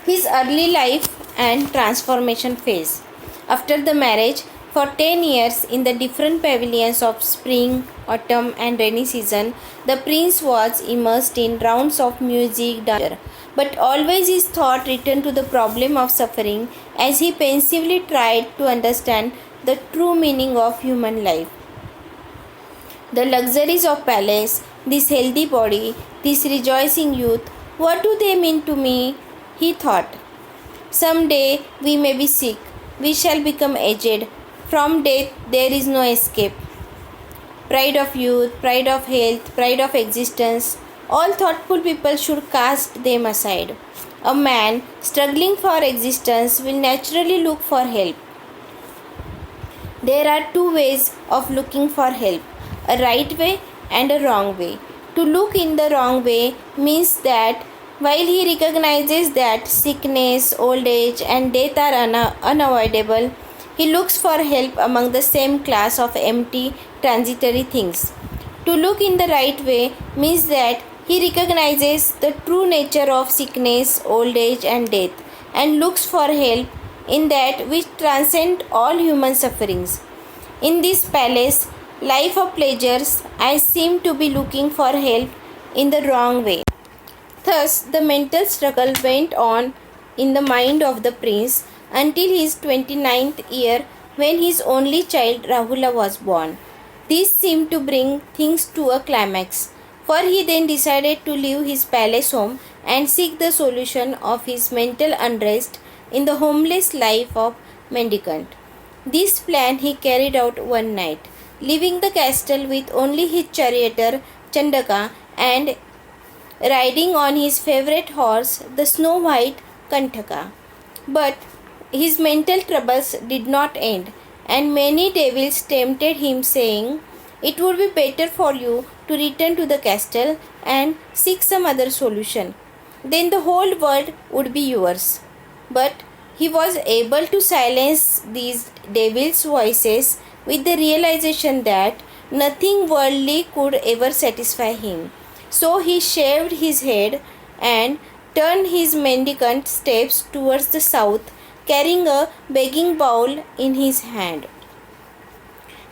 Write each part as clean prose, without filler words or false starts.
His early life and transformation phase. After the marriage, for 10 years in the different pavilions of spring, autumn, and rainy season, the prince was immersed in rounds of music, dance, but always his thought returned to the problem of suffering as he pensively tried to understand the true meaning of human life. The luxuries of palace, this healthy body, this rejoicing youth, what do they mean to me? He thought. Some day we may be sick, we shall become aged. From death there is no escape. Pride of youth, pride of health, pride of existence, all thoughtful people should cast them aside. A man struggling for existence will naturally look for help. There are two ways of looking for help, a right way and a wrong way. To look in the wrong way means that while he recognizes that sickness, old age, and death are unavoidable, he looks for help among the same class of empty, transitory things. To look in the right way means that he recognizes the true nature of sickness, old age, and death, and looks for help in that which transcends all human sufferings. In this palace, life of pleasures, I seem to be looking for help in the wrong way. Thus, the mental struggle went on in the mind of the prince until his 29th year, when his only child Rahula was born. This seemed to bring things to a climax, for he then decided to leave his palace home and seek the solution of his mental unrest in the homeless life of mendicant. This plan he carried out one night, leaving the castle with only his charioteer Chandaka and riding on his favorite horse, the snow white Kantaka. But his mental troubles did not end, and many devils tempted him, saying, "It would be better for you to return to the castle and seek some other solution. Then the whole world would be yours." But he was able to silence these devils' voices with the realization that nothing worldly could ever satisfy him. So he shaved his head and turned his mendicant steps towards the south, carrying a begging bowl in his hand.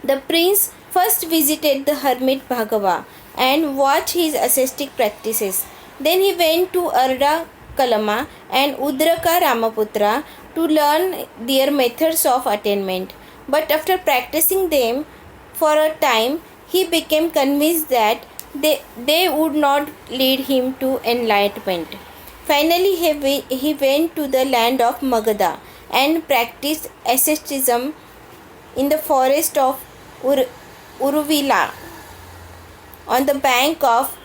The prince first visited the hermit Bhagava and watched his ascetic practices. Then he went to Arda Kalama and Udraka Ramaputra to learn their methods of attainment. But after practicing them for a time, he became convinced that they would not lead him to enlightenment. Finally, he went to the land of Magadha and practiced asceticism in the forest of Uruvila on the bank of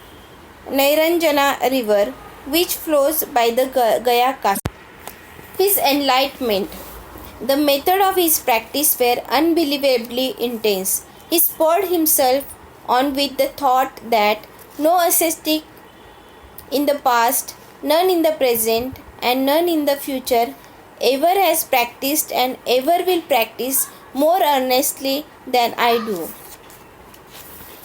Nairanjana river, which flows by the Gaya Castle. His enlightenment. The method of his practice were unbelievably intense. He spurred himself on with the thought that no ascetic in the past, none in the present, and none in the future ever has practiced and ever will practice more earnestly than I do.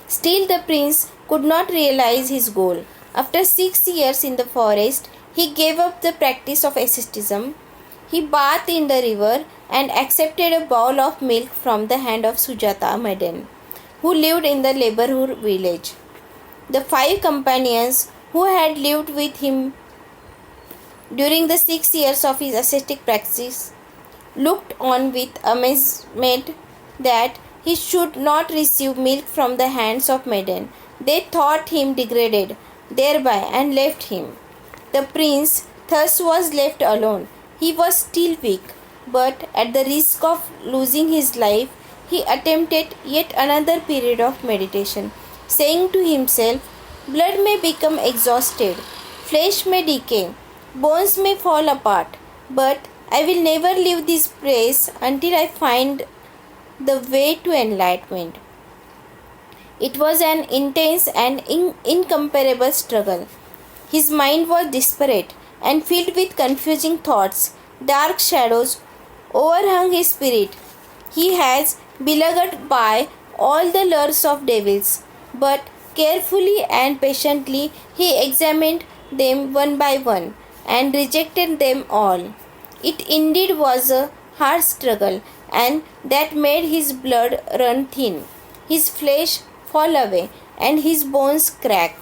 Still, the prince could not realize his goal. After 6 years in the forest, he gave up the practice of asceticism. He bathed in the river and accepted a bowl of milk from the hand of Sujata maiden, who lived in the neighborhood village. The 5 companions who had lived with him during the 6 years of his ascetic practice looked on with amazement that he should not receive milk from the hands of maiden. They thought him degraded thereby and left him. The prince thus was left alone. He was still weak, but at the risk of losing his life, he attempted yet another period of meditation, saying to himself, "Blood may become exhausted, flesh may decay, bones may fall apart, but I will never leave this place until I find the way to enlightenment." It was an intense and incomparable struggle. His mind was desperate and filled with confusing thoughts. Dark shadows overhung his spirit. He has beloved by all the lures of devils, but carefully and patiently he examined them one by one. and rejected them all. It indeed was a hard struggle, and that made his blood run thin, his flesh fall away, and his bones crack.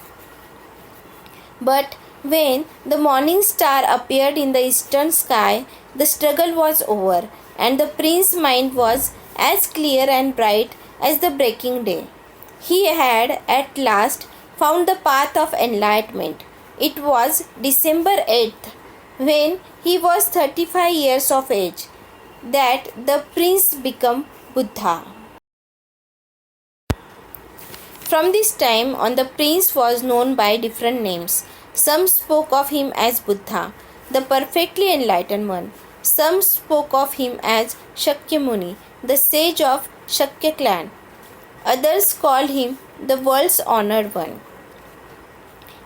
But when the morning star appeared in the eastern sky, the struggle was over, and the prince's mind was as clear and bright as the breaking day. He had at last found the path of enlightenment. It was December 8th, when he was 35 years of age, that the prince became Buddha. From this time on, the prince was known by different names. Some spoke of him as Buddha, the perfectly enlightened one. Some spoke of him as Shakyamuni, the sage of Shakya clan. Others called him the world's honored one.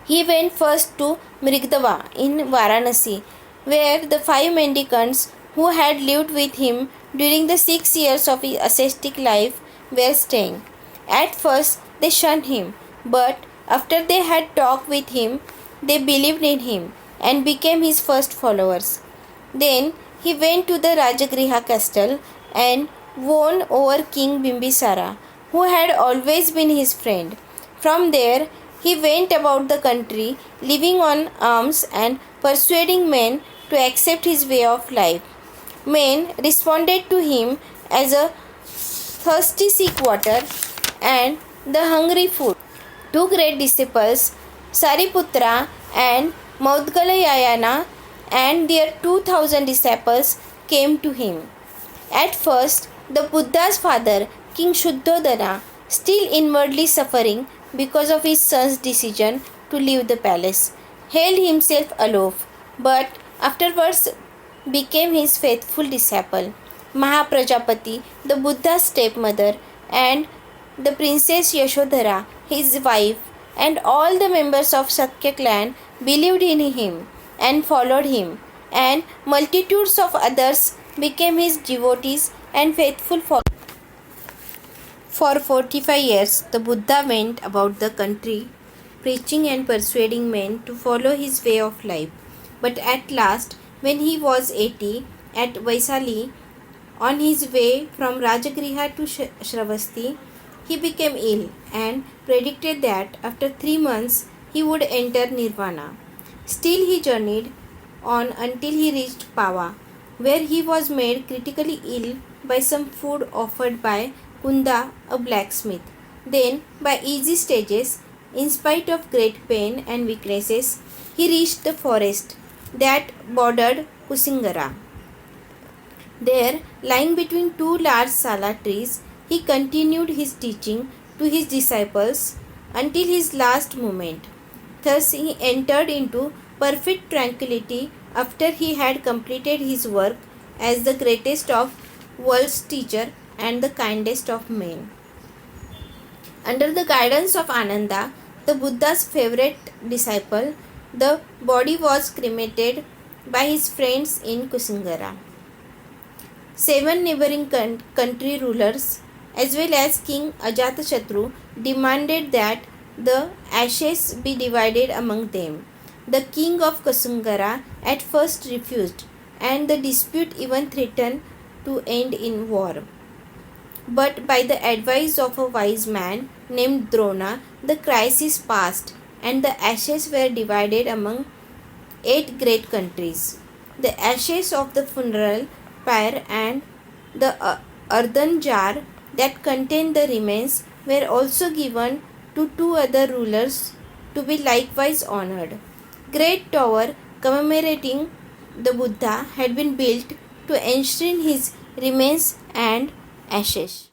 He went first to Mrigdava in Varanasi, where the 5 mendicants who had lived with him during the 6 years of his ascetic life were staying. At first they shunned him, but after they had talked with him, they believed in him and became his first followers. Then he went to the Rajagriha castle and won over King Bimbisara, who had always been his friend. From there, he went about the country, living on alms and persuading men to accept his way of life. Men responded to him as a thirsty seek water and the hungry food. Two great disciples, Sariputra and Maudgalayayana, and their 2000 disciples came to him. At first, the Buddha's father, King Shuddhodana, still inwardly suffering because of his son's decision to leave the palace, held himself aloof, but afterwards became his faithful disciple. Mahaprajapati, the Buddha's stepmother, and the Princess Yashodhara, his wife, and all the members of Shakya clan believed in him and followed him, and multitudes of others became his devotees and faithful followers. For 45 years, the Buddha went about the country preaching and persuading men to follow his way of life. But at last, when he was 80, at Vaisali, on his way from Rajagriha to Shravasti, he became ill and predicted that after 3 months he would enter Nirvana. Still he journeyed on until he reached Pava, where he was made critically ill by some food offered by Kunda, a blacksmith. Then, by easy stages, in spite of great pain and weaknesses, he reached the forest that bordered Kusingara. There, lying between two large sala trees, he continued his teaching to his disciples until his last moment. Thus, he entered into perfect tranquility after he had completed his work as the greatest of world's teacher and the kindest of men. Under the guidance of Ananda, the Buddha's favorite disciple, the body was cremated by his friends in Kusingara. 7 neighboring country rulers as well as King Ajatashatru demanded that the ashes be divided among them. The king of Kusingara at first refused, and the dispute even threatened to end in war. But by the advice of a wise man named Drona, the crisis passed and the ashes were divided among 8 great countries. The ashes of the funeral pyre and the earthen jar that contained the remains were also given to 2 other rulers to be likewise honored. Great tower commemorating the Buddha had been built to enshrine his remains and ashes.